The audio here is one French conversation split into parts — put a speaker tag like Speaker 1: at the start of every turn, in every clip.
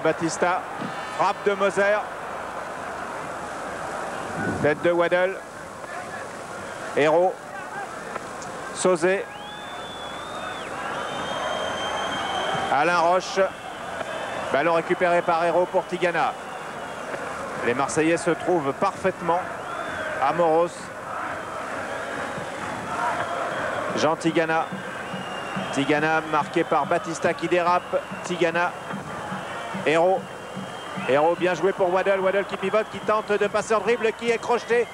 Speaker 1: Batista, frappe de Moser, tête de Waddle, Hérault, Sauzet, Alain Roche, ballon récupéré par Hérault pour Tigana. Les Marseillais se trouvent parfaitement. Amoros, Jean Tigana, Tigana marqué par Batista qui dérape, Tigana, Hérault, Hérault bien joué pour Waddle, Waddle qui pivote, qui tente de passer en dribble, qui est crocheté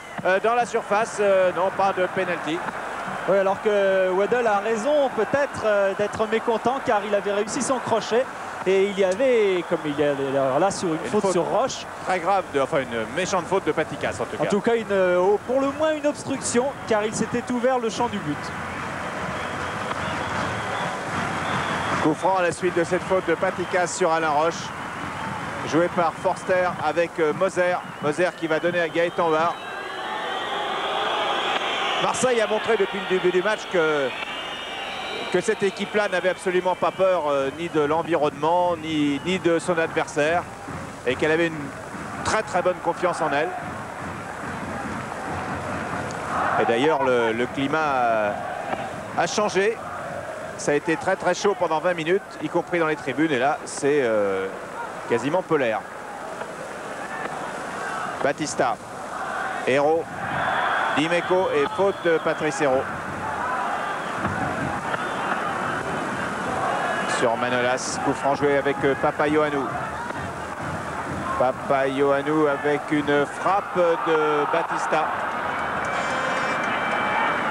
Speaker 1: dans la surface, non pas de penalty.
Speaker 2: Oui, alors que Waddle a raison peut-être d'être mécontent car il avait réussi son crochet et il y avait, comme il y a là sur une faute sur Roche.
Speaker 1: Très grave, enfin une méchante faute de Patikas en tout cas.
Speaker 2: En tout cas, pour le moins une obstruction car il s'était ouvert le champ du but.
Speaker 1: Coup franc à la suite de cette faute de Patikas sur Alain Roche. Joué par Forster avec Moser. Moser qui va donner à Gaëtan Var. Marseille a montré depuis le début du match que cette équipe-là n'avait absolument pas peur ni de l'environnement, ni de son adversaire. Et qu'elle avait une très très bonne confiance en elle. Et d'ailleurs, le climat a changé. Ça a été très très chaud pendant 20 minutes, y compris dans les tribunes. Et là, c'est quasiment polaire. Batista, Hérault, Dimeco et faute de Patrice Hérault. Sur Manolas, coup franc joué avec Papaioannou. Papaioannou avec une frappe de Batista.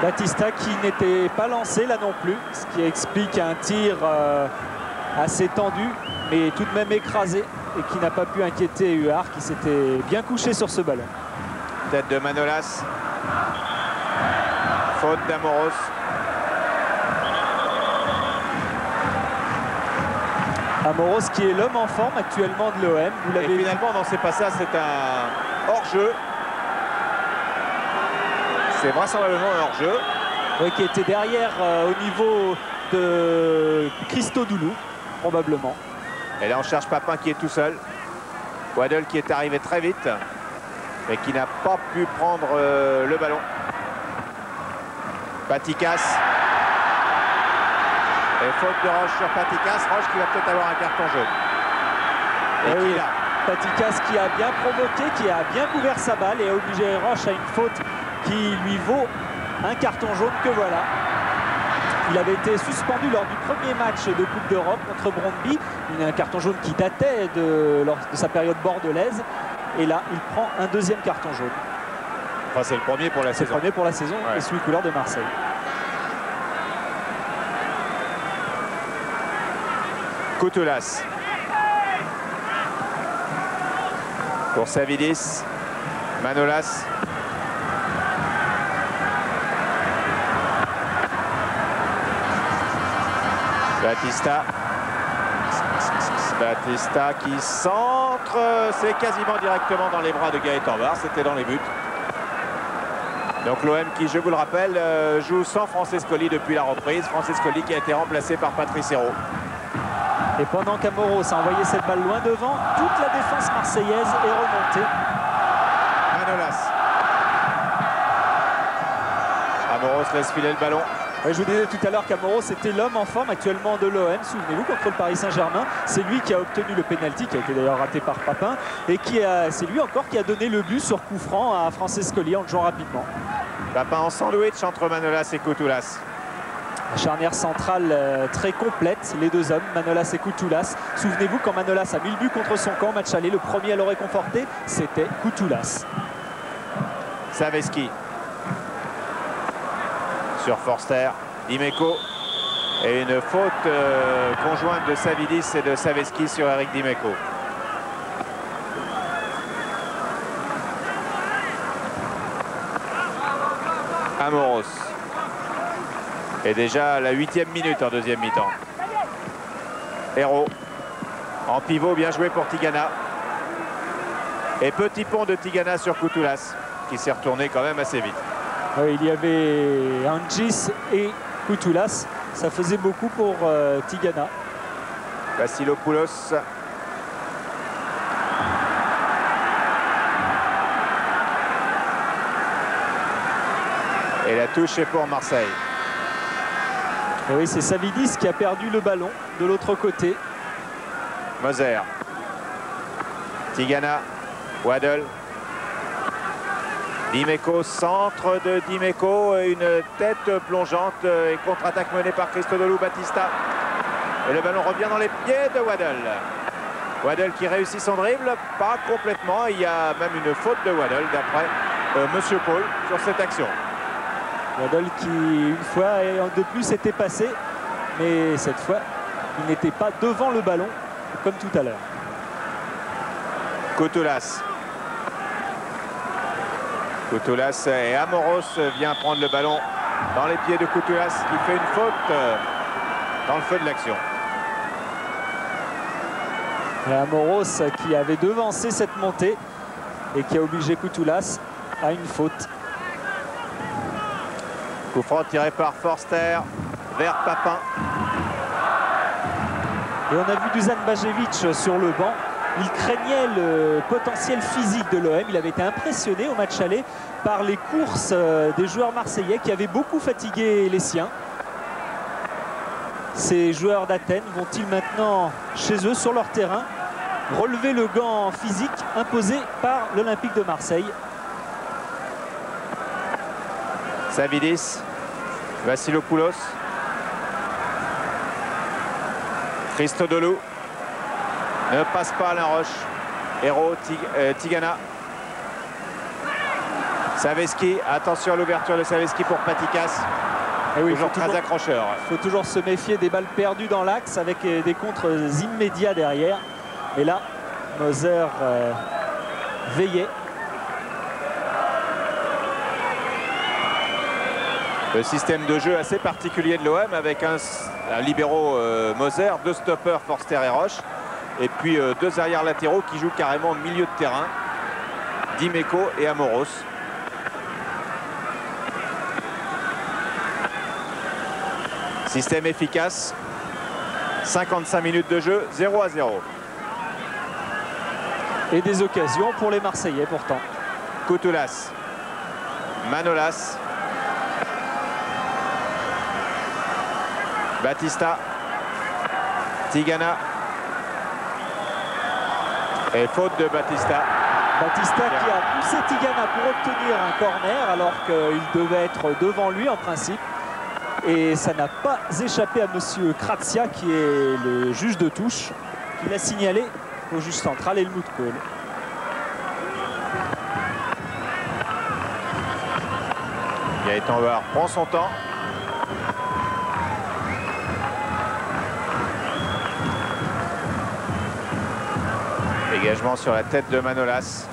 Speaker 2: Batista qui n'était pas lancé là non plus, ce qui explique un tir assez tendu, mais tout de même écrasé et qui n'a pas pu inquiéter Huard qui s'était bien couché sur ce ballon.
Speaker 1: Tête de Manolas. Faute d'Amoros.
Speaker 2: Amoros qui est l'homme en forme actuellement de l'OM. Vous l'avez vu.
Speaker 1: Finalement, non, c'est pas ça, c'est un hors-jeu. C'est vraisemblablement un hors-jeu.
Speaker 2: Oui, qui était derrière au niveau de Christodoulou, probablement.
Speaker 1: Et là, on cherche Papin qui est tout seul. Waddle qui est arrivé très vite, mais qui n'a pas pu prendre le ballon. Patikas. Et faute de Roche sur Patikas. Roche qui va peut-être avoir un carton jaune. Et
Speaker 2: oui,
Speaker 1: qui a
Speaker 2: Patikas qui a bien provoqué, qui a bien couvert sa balle et a obligé Roche à une faute qui lui vaut un carton jaune que voilà. Il avait été suspendu lors du premier match de Coupe d'Europe contre Brøndby. Un carton jaune qui datait de sa période bordelaise. Et là, il prend un deuxième carton jaune.
Speaker 1: Enfin, c'est le premier pour la saison.
Speaker 2: C'est le premier pour la saison,
Speaker 1: ouais.
Speaker 2: Et sous les couleurs de Marseille.
Speaker 1: Koutoulas. Pour Savidis. Manolas. Batista. Batista qui centre. C'est quasiment directement dans les bras de Gaëtan Var. C'était dans les buts. Donc l'OM qui, je vous le rappelle, joue sans Francescoli depuis la reprise. Francescoli qui a été remplacé par Patrice Hérault.
Speaker 2: Et pendant qu'Amoros a envoyé cette balle loin devant, toute la défense marseillaise est remontée.
Speaker 1: Manolas. Amoros laisse filer le ballon.
Speaker 2: Ouais, je vous disais tout à l'heure qu'Amoros était l'homme en forme actuellement de l'OM. Souvenez-vous, contre le Paris Saint-Germain, c'est lui qui a obtenu le pénalty, qui a été d'ailleurs raté par Papin. Et c'est lui encore qui a donné le but sur coup franc à Francescoli en le jouant rapidement.
Speaker 1: Papin en sandwich entre Manolas et Koutoulas.
Speaker 2: La charnière centrale très complète, les deux hommes, Manolas et Koutoulas. Souvenez-vous, quand Manolas a mis le but contre son camp, match aller, le premier à le réconforter, c'était Koutoulas.
Speaker 1: Saveski. Sur Forster. Dimeco. Et une faute conjointe de Savidis et de Saveski sur Eric Dimeco. Amoros. Et déjà à la 8e minute en deuxième mi-temps. Hérault. En pivot, bien joué pour Tigana. Et petit pont de Tigana sur Koutoulas, qui s'est retourné quand même assez vite.
Speaker 2: Oui, il y avait Hangis et Koutoulas. Ça faisait beaucoup pour Tigana.
Speaker 1: Vassilopoulos. Et la touche est pour Marseille.
Speaker 2: Et oui, c'est Savidis qui a perdu le ballon de l'autre côté.
Speaker 1: Moser. Tigana. Waddle. Dimeco, centre de Dimeco, une tête plongeante et contre-attaque menée par Christodoulou Batista. Et le ballon revient dans les pieds de Waddle. Waddle qui réussit son dribble, pas complètement. Il y a même une faute de Waddle d'après Monsieur Paul sur cette action.
Speaker 2: Waddle qui, une fois et de plus, était passé, mais cette fois, il n'était pas devant le ballon, comme tout à l'heure.
Speaker 1: Koutoulas. Koutoulas et Amoros vient prendre le ballon dans les pieds de Koutoulas qui fait une faute dans le feu de l'action.
Speaker 2: Et Amoros qui avait devancé cette montée et qui a obligé Koutoulas à une faute.
Speaker 1: Coup franc tiré par Forster vers Papin.
Speaker 2: Et on a vu Dusan Bajevic sur le banc. Il craignait le potentiel physique de l'OM. Il avait été impressionné au match aller par les courses des joueurs marseillais qui avaient beaucoup fatigué les siens. Ces joueurs d'Athènes vont-ils maintenant, chez eux, sur leur terrain, relever le gant physique imposé par l'Olympique de Marseille?
Speaker 1: Savidis, Vassilopoulos, Christodoulou ne passe pas Alain Roche. Héros, Tigana. Saveski, attention à l'ouverture de Saveski pour Patikas.
Speaker 2: Et oui,
Speaker 1: toujours très accrocheur.
Speaker 2: Il faut toujours se méfier des balles perdues dans l'axe avec des contres immédiats derrière. Et là, Moser veillait.
Speaker 1: Le système de jeu assez particulier de l'OM avec un libéro Moser, deux stoppers Forster et Roche. Et puis deux arrières latéraux qui jouent carrément au milieu de terrain. Dimeco et Amoros. Système efficace. 55 minutes de jeu, 0-0.
Speaker 2: Et des occasions pour les Marseillais pourtant.
Speaker 1: Koutoulas. Manolas. Batista. Tigana. Et faute de Batista.
Speaker 2: Batista qui a poussé Tigana pour obtenir un corner alors qu'il devait être devant lui en principe. Et ça n'a pas échappé à monsieur Kratzia qui est le juge de touche. Il a signalé au juge central Helmut Kohl.
Speaker 1: Gaëtan Var prend son temps. Dégagement sur la tête de Manolas.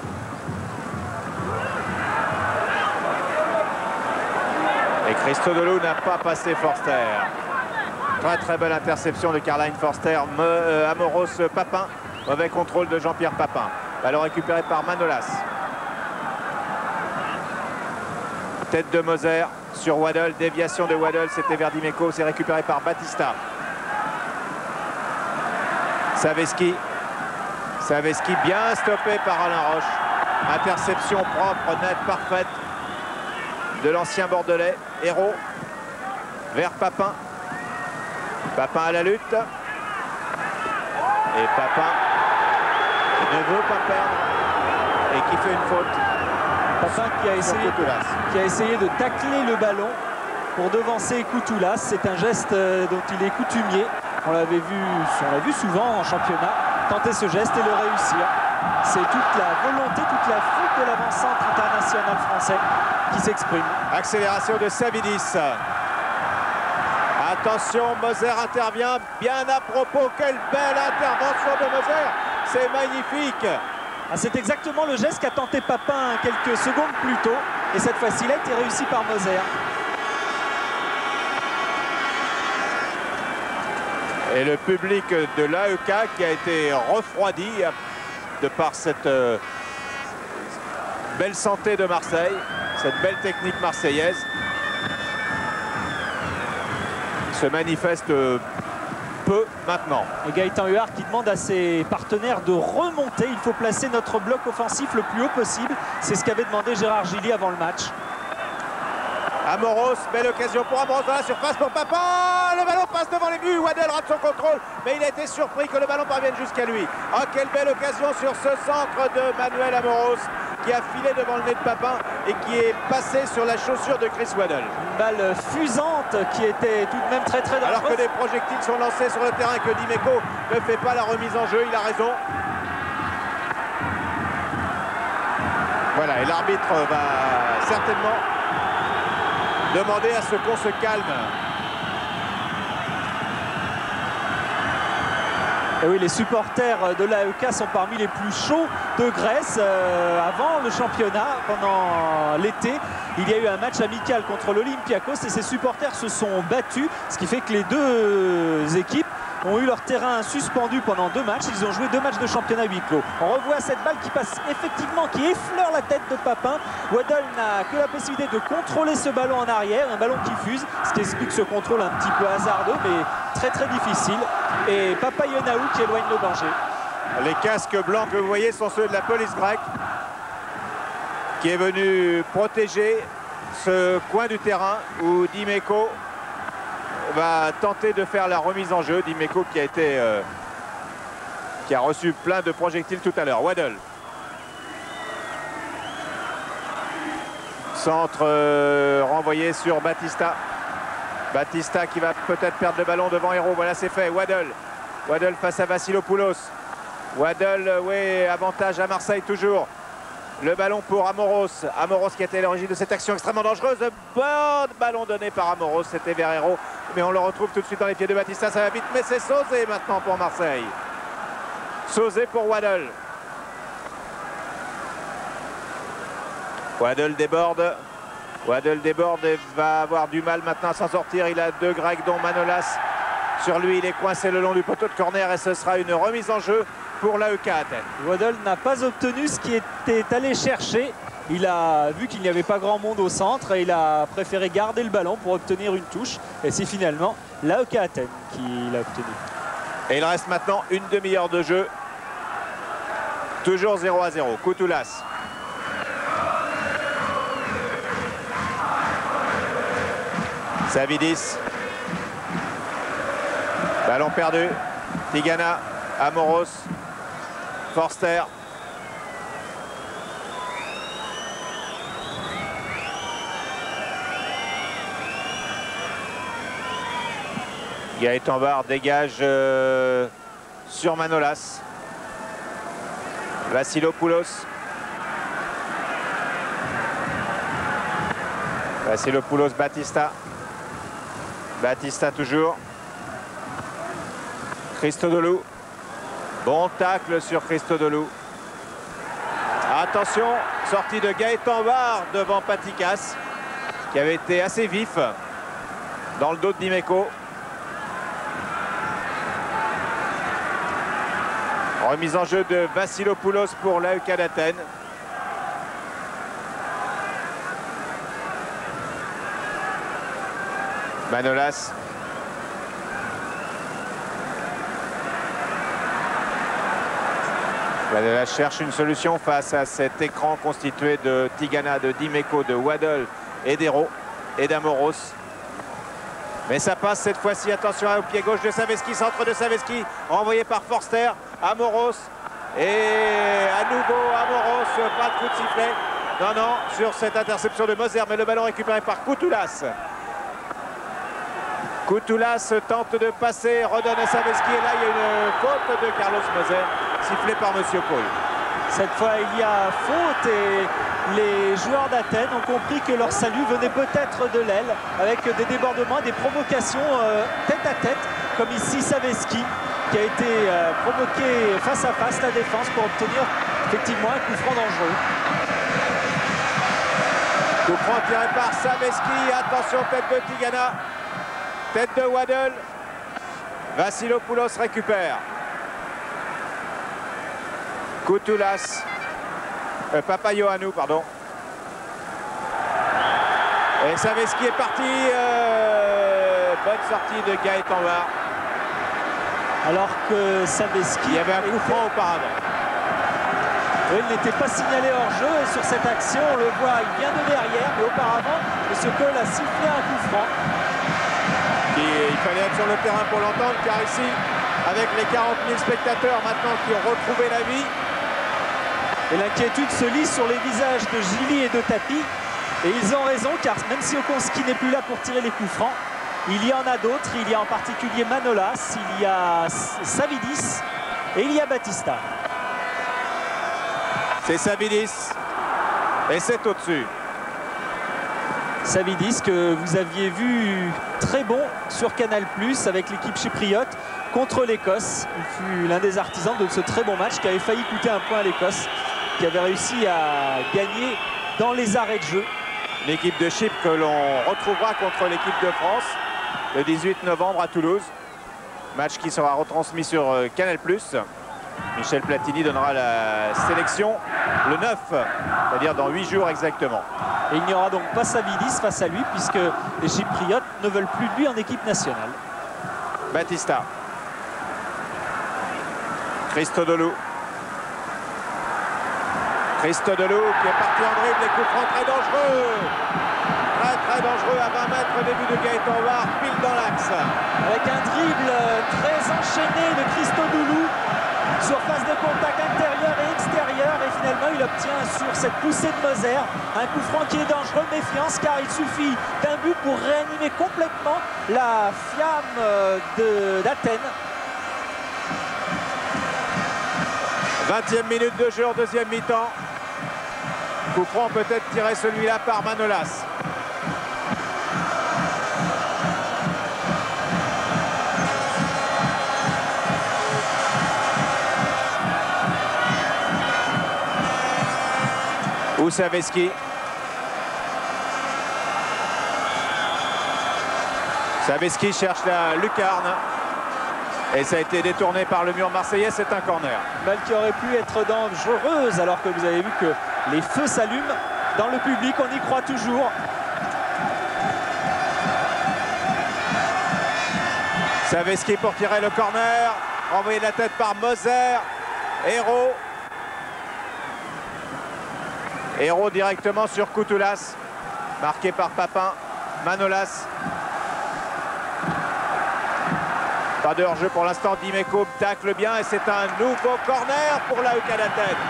Speaker 1: Et Christodoulou n'a pas passé Forster. Très très belle interception de Karl-Heinz Forster. Amoros Papin. Mauvais contrôle de Jean-Pierre Papin. Ballon récupéré par Manolas. Tête de Moser sur Waddle. Déviation de Waddle. C'était vers Dimeco. C'est récupéré par Batista. Saveski. Saveski bien stoppé par Alain Roche. Interception propre, nette, parfaite de l'ancien Bordelais. Héros vers Papin. Papin à la lutte. Et Papin qui ne veut pas perdre et qui fait une faute.
Speaker 2: Papin qui a essayé de tacler le ballon pour devancer Koutoulas. C'est un geste dont il est coutumier. On l'a vu souvent en championnat tenter ce geste et le réussir. C'est toute la volonté, toute la faute de l'avant-centre international français qui s'exprime.
Speaker 1: Accélération de Savidis. Attention, Moser intervient bien à propos. Quelle belle intervention de Moser. C'est magnifique.
Speaker 2: Ah, c'est exactement le geste qu'a tenté Papin quelques secondes plus tôt. Et cette fois-ci, il a été réussi par Moser.
Speaker 1: Et le public de l'AEK qui a été refroidi de par cette belle santé de Marseille, cette belle technique marseillaise, se manifeste peu maintenant.
Speaker 2: Et Gaëtan Huard qui demande à ses partenaires de remonter. Il faut placer notre bloc offensif le plus haut possible. C'est ce qu'avait demandé Gérard Gilly avant le match.
Speaker 1: Amoros, belle occasion pour Amoros dans la surface pour Papin. Le ballon passe devant les buts. Waddell rate son contrôle, mais il a été surpris que le ballon parvienne jusqu'à lui. Ah, quelle belle occasion sur ce centre de Manuel Amoros qui a filé devant le nez de Papin et qui est passé sur la chaussure de Chris Waddell.
Speaker 2: Une balle fusante qui était tout de même très dangereuse.
Speaker 1: Alors que des projectiles sont lancés sur le terrain et que Dimeco ne fait pas la remise en jeu, il a raison. Voilà, et l'arbitre va certainement demander à ce qu'on se calme.
Speaker 2: Et oui, les supporters de l'AEK sont parmi les plus chauds de Grèce. Avant le championnat, pendant l'été, il y a eu un match amical contre l'Olympiakos et ces supporters se sont battus, ce qui fait que les deux équipes ont eu leur terrain suspendu pendant 2 matchs. Ils ont joué 2 matchs de championnat huis clos. On revoit cette balle qui passe effectivement, qui effleure la tête de Papin. Waddell n'a que la possibilité de contrôler ce ballon en arrière, un ballon qui fuse, ce qui explique ce contrôle un petit peu hasardeux, mais très difficile. Et Papaionaou qui éloigne le danger.
Speaker 1: Les casques blancs que vous voyez sont ceux de la police grecque qui est venu protéger ce coin du terrain où Dimeco va tenter de faire la remise en jeu. Dimeco qui a reçu plein de projectiles tout à l'heure. Waddell. Centre renvoyé sur Batista. Batista qui va peut-être perdre le ballon devant Hérault. Voilà, c'est fait. Waddell. Waddell face à Vassilopoulos. Waddell, oui, avantage à Marseille toujours. Le ballon pour Amoros. Amoros qui était à l'origine de cette action extrêmement dangereuse. Bon ballon donné par Amoros. C'était vers Hérault. Mais on le retrouve tout de suite dans les pieds de Batista. Ça va vite, mais c'est Sauzé maintenant pour Marseille. Sauzé pour Waddell. Waddell déborde. Waddell déborde et va avoir du mal maintenant à s'en sortir. Il a 2 Grecs dont Manolas. Sur lui, il est coincé le long du poteau de corner et ce sera une remise en jeu pour l'AEK Athènes.
Speaker 2: Waddell n'a pas obtenu ce qui était allé chercher. Il a vu qu'il n'y avait pas grand monde au centre et il a préféré garder le ballon pour obtenir une touche. Et c'est finalement l'AEK Athènes qui l'a obtenu.
Speaker 1: Et il reste maintenant une demi-heure de jeu. Toujours 0-0. Koutoulas. Savidis. Ballon perdu. Tigana. Amoros. Forster. Gaëtan Barre dégage sur Manolas. Vassilopoulos. Vassilopoulos, Batista. Batista toujours. Christodoulou. Bon tacle sur Christodoulou. Attention, sortie de Gaëtan Barre devant Patikas, qui avait été assez vif dans le dos de Dimeco. Remise en jeu de Vassilopoulos pour l'AEK d'Athènes. Manolas. Manolas cherche une solution face à cet écran constitué de Tigana, de Dimeco, de Waddell et d'Hérault et d'Amoros. Mais ça passe cette fois-ci, attention au pied gauche de Saveski, centre de Saveski, renvoyé par Forster, Amoros, et à nouveau Amoros, pas de coup de sifflet. Non, sur cette interception de Moser, mais le ballon récupéré par Koutoulas. Koutoulas tente de passer, redonne à Saveski, et là il y a une faute de Carlos Moser, sifflée par Monsieur Paul.
Speaker 2: Cette fois il y a faute et les joueurs d'Athènes ont compris que leur salut venait peut-être de l'aile, avec des débordements, des provocations tête à tête, comme ici Saveski qui a été provoqué face à face la défense pour obtenir effectivement un coup franc dangereux.
Speaker 1: Coup franc tiré par Saveski, attention tête de Tigana, tête de Waddell, Vassilopoulos récupère. Koutoulas. Papaioanou, pardon. Et Saveski est parti. Bonne sortie de Gaëtan Barre.
Speaker 2: Alors que Saveski...
Speaker 1: Il y avait un coup franc auparavant.
Speaker 2: Oui, il n'était pas signalé hors jeu et sur cette action, on le voit, il vient de derrière, mais auparavant, M. Cole a sifflé un coup franc.
Speaker 1: Il fallait être sur le terrain pour l'entendre, car ici, avec les 40 000 spectateurs maintenant qui ont retrouvé la vie.
Speaker 2: Et l'inquiétude se lit sur les visages de Gilly et de Tapi. Et ils ont raison, car même si Okonski n'est plus là pour tirer les coups francs, il y en a d'autres. Il y a en particulier Manolas, il y a Savidis et il y a Batista.
Speaker 1: C'est Savidis et c'est au-dessus.
Speaker 2: Savidis que vous aviez vu très bon sur Canal+ avec l'équipe chypriote contre l'Écosse. Il fut l'un des artisans de ce très bon match qui avait failli coûter un point à l'Écosse, qui avait réussi à gagner dans les arrêts de jeu.
Speaker 1: L'équipe de Chypre que l'on retrouvera contre l'équipe de France le 18 novembre à Toulouse. Match qui sera retransmis sur Canal+. Michel Platini donnera la sélection le 9, c'est-à-dire dans 8 jours exactement.
Speaker 2: Et il n'y aura donc pas Savidis face à lui, puisque les Chypriotes ne veulent plus de lui en équipe nationale.
Speaker 1: Batista. Christodoulou. Christodoulou qui est parti en dribble, les coups francs très dangereux. Très dangereux à 20 mètres au début de Gaëtan War, pile dans l'axe.
Speaker 2: Avec un dribble très enchaîné de Christodoulou. Surface de contact intérieur et extérieur, et finalement il obtient sur cette poussée de Moser un coup franc qui est dangereux. Méfiance, car il suffit d'un but pour réanimer complètement la flamme d'Athènes.
Speaker 1: 20e minute de jeu en deuxième mi-temps. Coup franc peut-être tiré celui-là par Manolas. Saveski. Saveski cherche la lucarne. Et ça a été détourné par le mur marseillais, c'est un corner.
Speaker 2: Balle qui aurait pu être dangereuse, alors que vous avez vu que les feux s'allument dans le public, on y croit toujours.
Speaker 1: Saveski pour tirer le corner, envoyé de la tête par Moser. Héros directement sur Koutoulas, marqué par Papin. Manolas. Pas de hors-jeu pour l'instant. Dimeco tacle bien et c'est un nouveau corner pour l'AEK d'Athènes.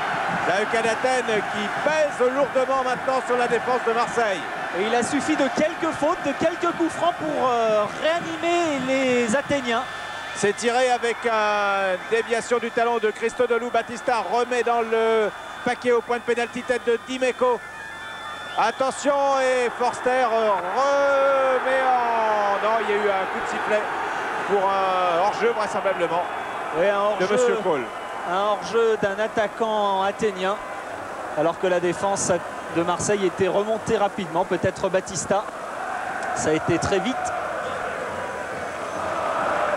Speaker 1: L'AEK d'Athènes qui pèse lourdement maintenant sur la défense de Marseille.
Speaker 2: Et il a suffi de quelques fautes, de quelques coups francs pour réanimer les Athéniens.
Speaker 1: C'est tiré avec une déviation du talon de Christodoulou. Batista remet dans le paquet au point de pénalty, tête de Dimeco. Attention, et Forster remet en... Non, il y a eu un coup de sifflet pour un hors-jeu vraisemblablement de Monsieur Cole.
Speaker 2: Un hors-jeu d'un attaquant athénien, alors que la défense de Marseille était remontée rapidement. Peut-être Batista. Ça a été très vite.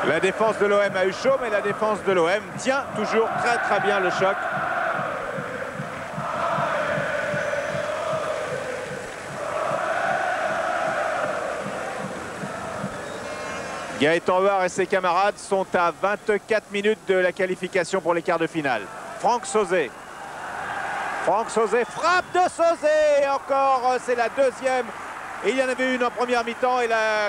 Speaker 1: La défense de l'OM a eu chaud, mais la défense de l'OM tient toujours très bien le choc. Gaëtan War et ses camarades sont à 24 minutes de la qualification pour les quarts de finale. Franck Sauzet. Franck Sauzet, frappe de Sauzet. Encore, c'est la deuxième. Et il y en avait une en première mi-temps. Et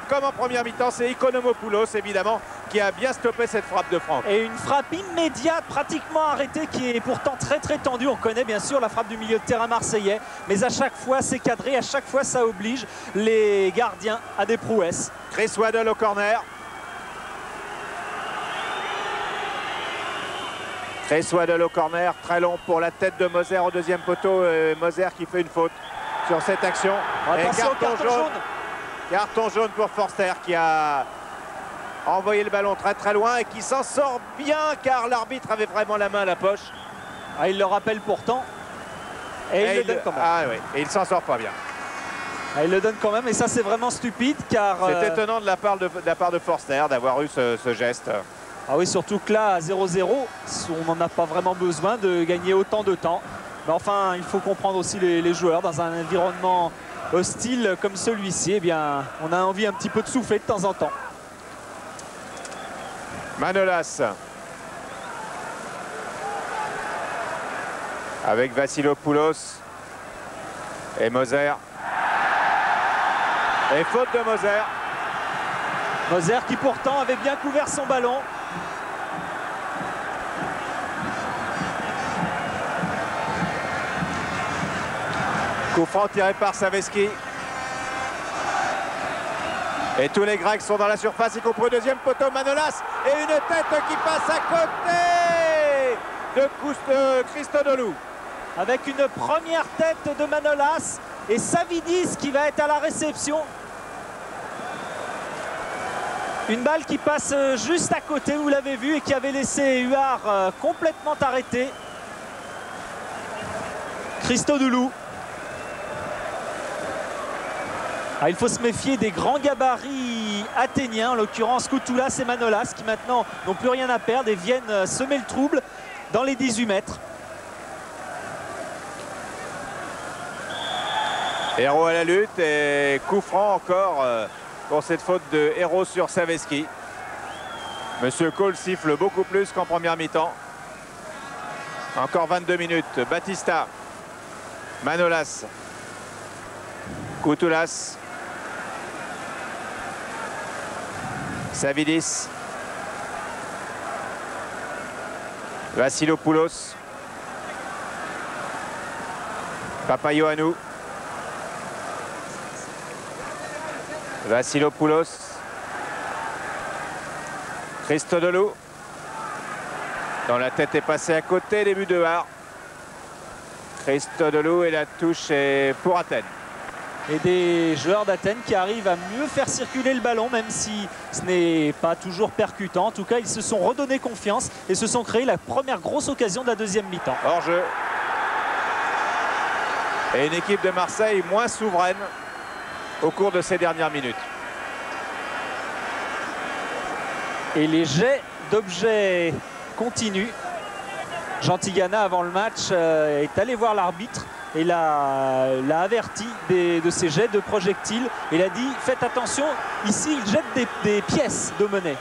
Speaker 1: comme en première mi-temps, c'est Ikonomopoulos, évidemment, qui a bien stoppé cette frappe de Franck.
Speaker 2: Et une frappe immédiate, pratiquement arrêtée, qui est pourtant très tendue. On connaît bien sûr la frappe du milieu de terrain marseillais. Mais à chaque fois, c'est cadré. À chaque fois, ça oblige les gardiens à des prouesses.
Speaker 1: Chris Waddle au corner. Chris Waddle au corner, très long pour la tête de Moser au deuxième poteau. Moser qui fait une faute sur cette action.
Speaker 2: Attention,
Speaker 1: et carton jaune. Carton jaune pour Forster qui a envoyé le ballon très loin et qui s'en sort bien car l'arbitre avait vraiment la main à la poche.
Speaker 2: Ah, il le rappelle pourtant. Et il le donne quand même.
Speaker 1: Ah oui, et il s'en sort pas bien.
Speaker 2: Ah, il le donne quand même et ça c'est vraiment stupide car...
Speaker 1: C'est étonnant de la part de Forster d'avoir eu ce geste.
Speaker 2: Ah oui, surtout que là, à 0-0, on n'en a pas vraiment besoin de gagner autant de temps. Mais enfin, il faut comprendre aussi les joueurs dans un environnement hostile comme celui-ci. Eh bien, on a envie un petit peu de souffler de temps en temps.
Speaker 1: Manolas. avec Vassilopoulos et Moser. Et faute de Moser.
Speaker 2: Moser qui pourtant avait bien couvert son ballon.
Speaker 1: Coup franc tiré par Saveski. Et tous les Grecs sont dans la surface, y compris au deuxième poteau. Manolas et une tête qui passe à côté de Christodoulou.
Speaker 2: Avec une première tête de Manolas et Savidis qui va être à la réception. Une balle qui passe juste à côté, vous l'avez vu, et qui avait laissé Huard complètement arrêté. Christodoulou. Ah, il faut se méfier des grands gabarits athéniens, en l'occurrence Koutoulas et Manolas, qui maintenant n'ont plus rien à perdre et viennent semer le trouble dans les 18 mètres.
Speaker 1: Hérault à la lutte et coup franc encore pour cette faute de Hérault sur Saveski. Monsieur Cole siffle beaucoup plus qu'en première mi-temps. Encore 22 minutes. Batista, Manolas, Koutoulas, Savidis, Vassilopoulos, Papaioannou, Vassilopoulos, Christodoulou. Dans la tête est passé à côté, début de Huard. Christodoulou et la touche est pour Athènes.
Speaker 2: Et des joueurs d'Athènes qui arrivent à mieux faire circuler le ballon, même si ce n'est pas toujours percutant. En tout cas, ils se sont redonnés confiance et se sont créés la première grosse occasion de la deuxième mi-temps.
Speaker 1: Hors-jeu. Et une équipe de Marseille moins souveraine au cours de ces dernières minutes.
Speaker 2: Et les jets d'objets continuent. Jean Tigana, avant le match, est allé voir l'arbitre et l'a averti de ces jets de projectiles. Il a dit, faites attention, ici il jette des pièces de monnaie.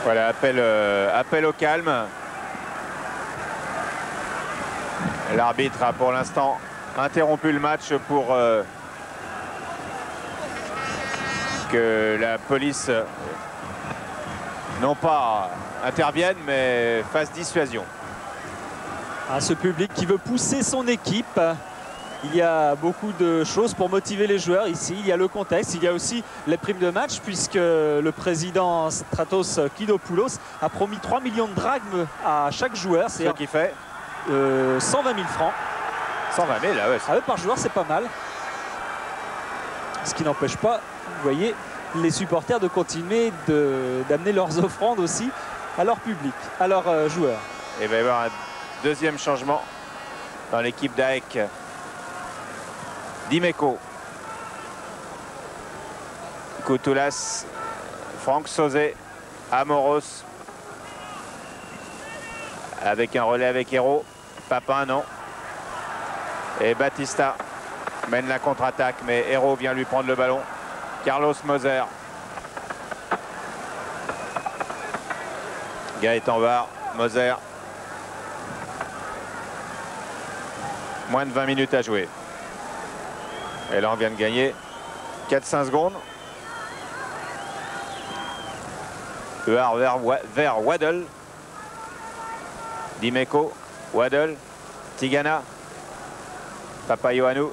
Speaker 1: Voilà, appel au calme. L'arbitre a pour l'instant interrompu le match pour que la police non pas intervienne mais fasse dissuasion.
Speaker 2: À ce public qui veut pousser son équipe. Il y a beaucoup de choses pour motiver les joueurs ici. Il y a le contexte, il y a aussi les primes de match puisque le président Stratos Kidopoulos a promis 3 millions de drachmes à chaque joueur.
Speaker 1: C'est ce qui fait
Speaker 2: 120 000 francs.
Speaker 1: 120 000 là, ouais.
Speaker 2: Ah ouais, par joueur, c'est pas mal. Ce qui n'empêche pas, vous voyez, les supporters de continuer d'amener leurs offrandes aussi à leur public, à leurs joueurs.
Speaker 1: Et il va y avoir un deuxième changement dans l'équipe d'AEK. Dimeco, Koutoulas, Franck Sauzet, Amoros, avec un relais avec Hérault. Papin, non. Et Batista mène la contre-attaque, mais Hérault vient lui prendre le ballon. Carlos Moser. Gaëtan Var, Moser. Moins de 20 minutes à jouer. Et là, on vient de gagner 4-5 secondes. Huard vers Waddle. Dimeco, Waddle, Tigana, Papaioannou,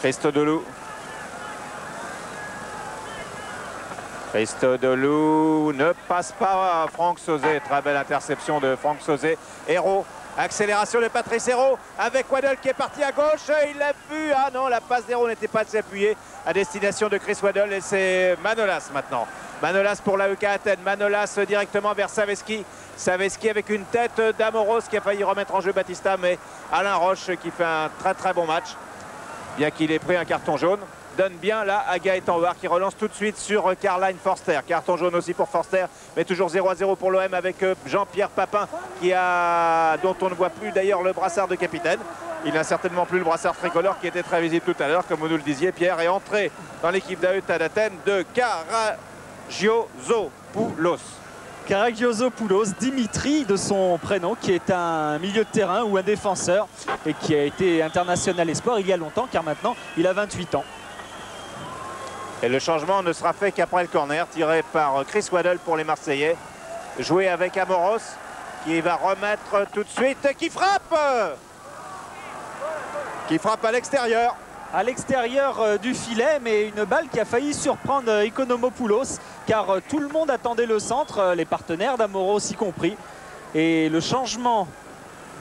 Speaker 1: Christodoulou. Christodoulou ne passe pas à Franck Sauzet. Très belle interception de Franck Sauzet. Hérault. Accélération de Patrice Hérault avec Waddle qui est parti à gauche. Il l'a vu. Ah non, la passe d'Hérault n'était pas assez appuyée à destination de Chris Waddle. Et c'est Manolas maintenant. Manolas pour l'AEK Athènes. Manolas directement vers Saveski. Saveski avec une tête d'Amoros qui a failli remettre en jeu Batista. Mais Alain Roche qui fait un très bon match. Bien qu'il ait pris un carton jaune. Donne bien là à Gaëtan Huard qui relance tout de suite sur Caroline Forster. Carton jaune aussi pour Forster, mais toujours 0-0 pour l'OM avec Jean-Pierre Papin dont on ne voit plus d'ailleurs le brassard de capitaine. Il n'a certainement plus le brassard tricolore qui était très visible tout à l'heure, comme vous nous le disiez, Pierre, est entré dans l'équipe d'AETA d'Athènes de Karagiozopoulos.
Speaker 2: Karagiozopoulos, Dimitri de son prénom, qui est un milieu de terrain ou un défenseur et qui a été international espoir il y a longtemps, car maintenant il a 28 ans.
Speaker 1: Et le changement ne sera fait qu'après le corner, tiré par Chris Waddle pour les Marseillais. Joué avec Amoros, qui va remettre tout de suite, qui frappe à l'extérieur.
Speaker 2: À l'extérieur du filet, mais une balle qui a failli surprendre Ikonomopoulos, car tout le monde attendait le centre, les partenaires d'Amoros y compris. Et le changement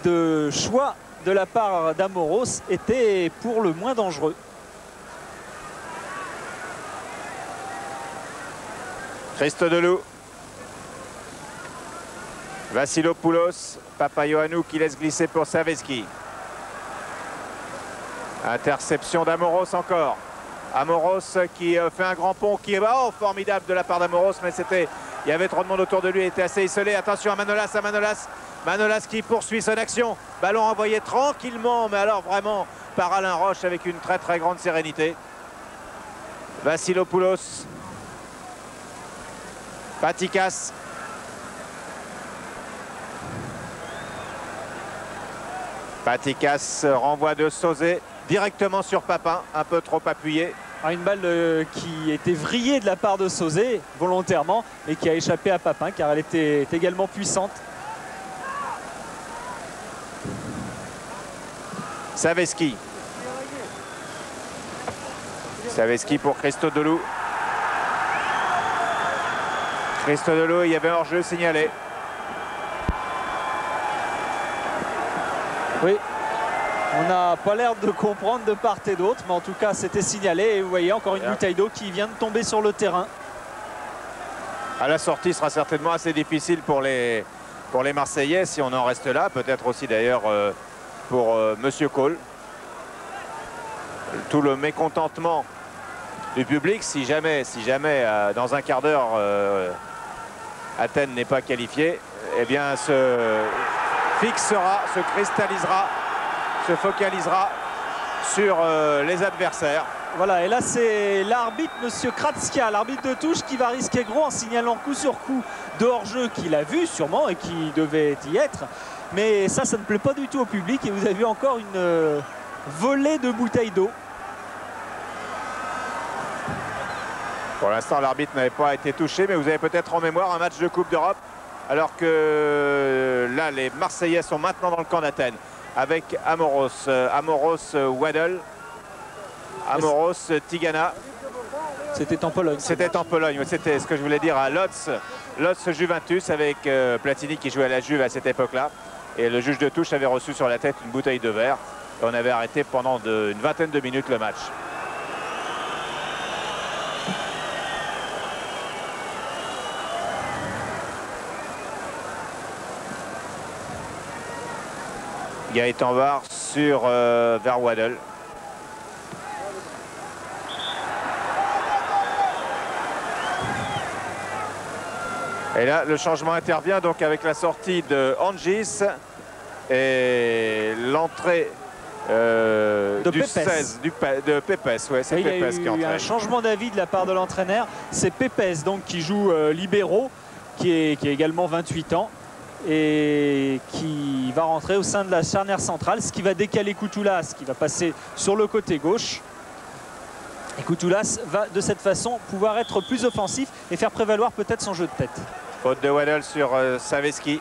Speaker 2: de choix de la part d'Amoros était pour le moins dangereux.
Speaker 1: Christodoulou, Vassilopoulos, Papaioannou qui laisse glisser pour Saveski. Interception d'Amoros encore. Amoros qui fait un grand pont qui est formidable de la part d'Amoros, mais il y avait trop de monde autour de lui, il était assez isolé. Attention à Manolas, Manolas qui poursuit son action. Ballon envoyé tranquillement, mais alors vraiment par Alain Roche avec une très très grande sérénité. Vassilopoulos. Patikas. Patikas renvoie de Sauzé directement sur Papin, un peu trop appuyé.
Speaker 2: Une balle qui était vrillée de la part de Sauzé volontairement et qui a échappé à Papin car elle était également puissante.
Speaker 1: Saveski. Saveski pour Christodoulou. Christodoulou, il y avait hors-jeu signalé.
Speaker 2: Oui, on n'a pas l'air de comprendre de part et d'autre, mais en tout cas c'était signalé. Et vous voyez encore une bouteille d'eau qui vient de tomber sur le terrain.
Speaker 1: À la sortie sera certainement assez difficile pour les Marseillais si on en reste là. Peut-être aussi d'ailleurs pour Monsieur Cole. Tout le mécontentement du public si jamais dans un quart d'heure Athènes n'est pas qualifiée, eh bien se fixera, se cristallisera, se focalisera sur les adversaires.
Speaker 2: Voilà, et là c'est l'arbitre, Monsieur Kratzkia, l'arbitre de touche, qui va risquer gros en signalant coup sur coup de hors-jeu qu'il a vu sûrement et qui devait y être. Mais ça ne plaît pas du tout au public et vous avez vu encore une volée de bouteilles d'eau.
Speaker 1: Pour l'instant, l'arbitre n'avait pas été touché, mais vous avez peut-être en mémoire un match de Coupe d'Europe, alors que là, les Marseillais sont maintenant dans le camp d'Athènes, avec Amoros, Waddle, Amoros, Tigana.
Speaker 2: C'était en Pologne.
Speaker 1: C'était en Pologne, c'était ce que je voulais dire à Lodz Juventus, avec Platini qui jouait à la Juve à cette époque-là. Et le juge de touche avait reçu sur la tête une bouteille de verre. Et on avait arrêté pendant une vingtaine de minutes le match. Gaëtan Var vers Waddle. Et là, le changement intervient donc avec la sortie de Hangis et l'entrée du 16 de Pépès. Ouais, c'est Pépès qui entre.
Speaker 2: Il y a eu un changement d'avis de la part de l'entraîneur. C'est Pépès donc qui joue libéraux, qui a également 28 ans. Et qui va rentrer au sein de la charnière centrale, ce qui va décaler Koutoulas, qui va passer sur le côté gauche. Et Koutoulas va de cette façon pouvoir être plus offensif et faire prévaloir peut-être son jeu de tête.
Speaker 1: Faute de Waddle sur Saveski.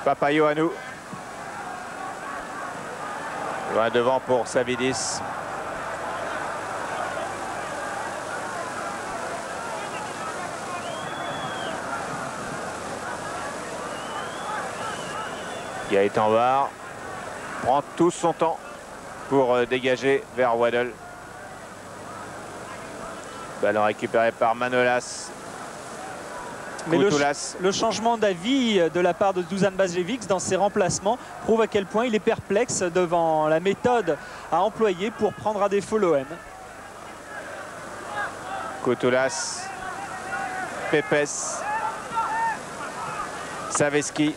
Speaker 1: Papaioannou. Loin devant pour Savidis. Gaëtan Var prend tout son temps pour dégager vers Waddle. Ballon récupéré par Manolas.
Speaker 2: Mais le changement d'avis de la part de Dusan Bajevic dans ses remplacements prouve à quel point il est perplexe devant la méthode à employer pour prendre à défaut l'OM.
Speaker 1: Koutoulas, Pépès, Saveski.